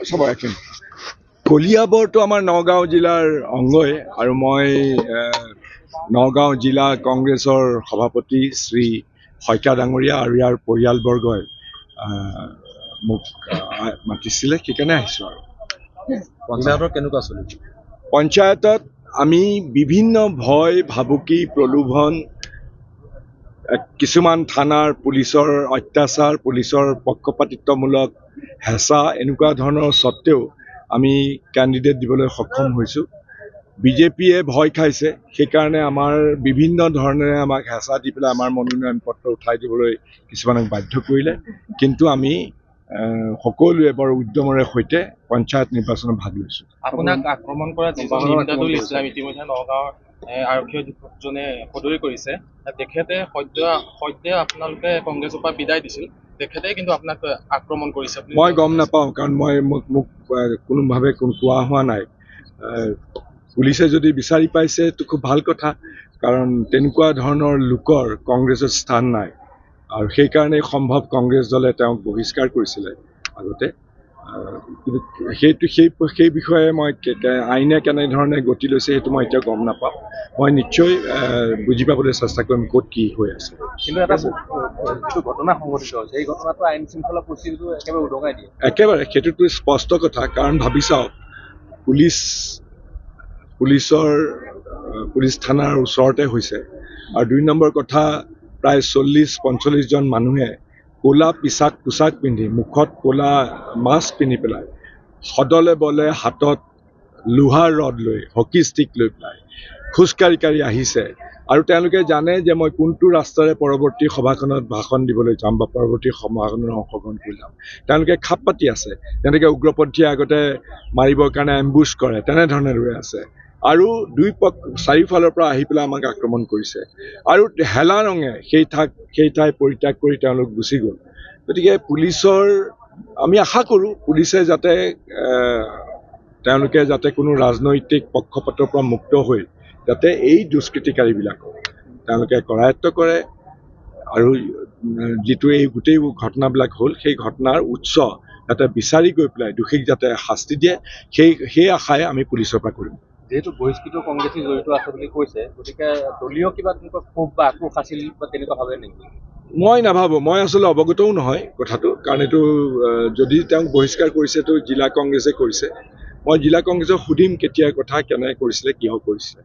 সব একদিন কলিয়াবৰটো আমাৰ নগাঁও জিলাৰ অংগই আৰু মই নগাঁও জিলা কংগ্ৰেছৰ সভাপতি শ্ৰী শইকীয়া ডাঙৰীয়া আৰু ইয়াৰ পৰিয়ালবৰ্গই মোক মাতিছিলে, সেইকাৰণে আহিছোঁ। আৰু পঞ্চায়তৰ কেনেকুৱা চলিছে? পঞ্চায়তত আমি বিভিন্ন ভয় ভাবুকি প্ৰলোভন, কিছুমান থানাৰ পুলিচৰ অত্যাচাৰ, পুলিচৰ পক্ষপাতিত্বমূলক হেঁচা, এনেকুৱা ধৰণৰ স্বত্তেও আমি কেণ্ডিডেট দিবলৈ সক্ষম হৈছোঁ। বিজেপিয়ে ভয় খাইছে, সেইকাৰণে আমাৰ বিভিন্ন ধৰণেৰে আমাক হেঁচা দি পেলাই আমাৰ মনোনয়ন পত্ৰ উঠাই দিবলৈ কিছুমানক বাধ্য কৰিলে, কিন্তু আমি সকলোৱে বৰ উদ্যমৰে সৈতে পঞ্চায়ত নিৰ্বাচনত ভাগ লৈছোঁ। আপোনাক আক্ৰমণ কৰা যিজন ইমদাদুল ইছলাম ইতিমধ্যে নগাঁৱৰ আৰক্ষী অধীক্ষকজনে সদৰি কৰিছে, তেখেতে সদ্য আপোনালোকে কংগ্ৰেছৰ পৰা বিদায় দিছিল, তেখেতে কিন্তু আপোনাক আক্ৰমণ কৰিছে। মই গম নাপাওঁ, কাৰণ মোক কোনোভাৱে কোৱা হোৱা নাই। পুলিচে যদি বিচাৰি পাইছে এইটো খুব ভাল কথা, কাৰণ তেনেকুৱা ধৰণৰ লোকৰ কংগ্ৰেছত স্থান নাই, আৰু সেইকাৰণেই সম্ভৱ কংগ্ৰেছ দলে তেওঁক বহিষ্কাৰ কৰিছিলে আগতে। কিন্তু সেই বিষয়ে মই আইনে কেনেধৰণে গতি লৈছে সেইটো মই এতিয়া গম নাপাওঁ। মই নিশ্চয় বুজি পাবলৈ চেষ্টা কৰিম ক'ত কি হৈ আছে। কিন্তু এটা ঘটনা সংঘটিত হৈছে, এই ঘটনাটো আইন শৃংখলা পৰিস্থিতিটো একেবাৰে উদঙাই দিয়ে। একেবাৰে সেইটোতো স্পষ্ট কথা, কাৰণ ভাবি চাওক, পুলিচ থানাৰ ওচৰতে হৈছে, আৰু 2 নম্বৰ কথা, প্ৰায় 40-45জন মানুহে ক'লা পোচাক পিন্ধি, মুখত ক'লা মাস্ক পিন্ধি পেলাই, সদলে বলে হাতত লোহাৰ ৰড লৈ, হকী ষ্টিক লৈ পেলাই খোজকাঢ়ি আহিছে, আৰু তেওঁলোকে জানে যে মই কোনটো ৰাস্তাৰে পৰৱৰ্তী সভাখনত ভাষণ দিবলৈ যাম বা পৰৱৰ্তী সভাখনত অংশগ্ৰহণ কৰি যাম। তেওঁলোকে খাপ পাতি আছে, তেওঁলোকে উগ্ৰপন্থীয়ে আগতে মাৰিবৰ কাৰণে এম্বুছ কৰে, তেনেধৰণে ৰৈ আছে, আৰু চাৰিওফালৰ পৰা আহি পেলাই আমাক আক্ৰমণ কৰিছে, আৰু হেলা ৰঙে সেই ঠাই পৰিত্যাগ কৰি তেওঁলোক গুচি গ'ল। গতিকে আমি আশা কৰোঁ পুলিচে তেওঁলোকে যাতে কোনো ৰাজনৈতিক পক্ষপাতৰ পৰা মুক্ত হৈ যাতে এই দুষ্কৃতিকাৰীবিলাকক তেওঁলোকে কৰায়ত্ব কৰে, আৰু যিটো এই গোটেই ঘটনাবিলাক হ'ল, সেই ঘটনাৰ উৎস যাতে বিচাৰি গৈ পেলাই দোষীক যাতে শাস্তি দিয়ে, সেই আশাই আমি পুলিচৰ পৰা কৰিম। যিহেতু বহিষ্কৃত কংগ্ৰেছী জড়িত আছে বুলি কৈছে, গতিকে দলীয় কিবা তেনেকুৱা ক্ষোভ বা আক্ৰোশ আছিল বা তেনেকুৱা ভাবে নেকি? মই নাভাবোঁ, মই আচলতে অৱগতও নহয় কথাটো, কাৰণ এইটো যদি তেওঁক বহিষ্কাৰ কৰিছে তো জিলা কংগ্ৰেছে কৰিছে। মই জিলা কংগ্ৰেছক সুধিম কেতিয়াৰ কথা, কেনে কৰিছিলে, কিয় কৰিছিলে।